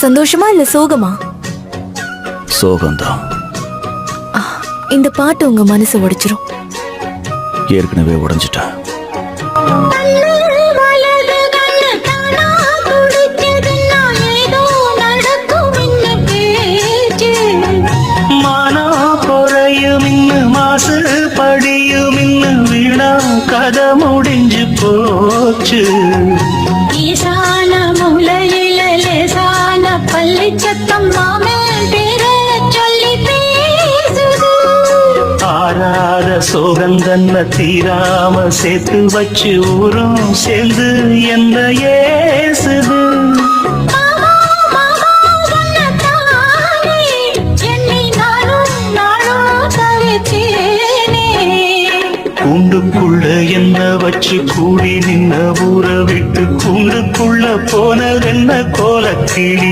சந்தோஷமா இல்ல சோகமா? சோகம்தான். இந்த பாட்டு உங்க மனசை உடைச்சிரும். ஏற்கனவே உடைஞ்சிட்டேன். மானா குறையும் இன்னும் மாசு படியும் இன்னும் வீணா கதை முடிஞ்சு போச்சு. ஈசான மூலையில லேசான பள்ளி சத்தம் மாமே பேர சொல்லி பேசுது. ஆறாத சோகந்தன்ன தீராம சேர்த்து வச்சு ஊரும் சேர்ந்து என்ன ஏசுது. கூண்டுக்குள்ள என்ன வச்சு கூடி நின்ன ஊரை விட்டு கூண்டுக்குள்ள போனதென்ன கோலக்கிளி.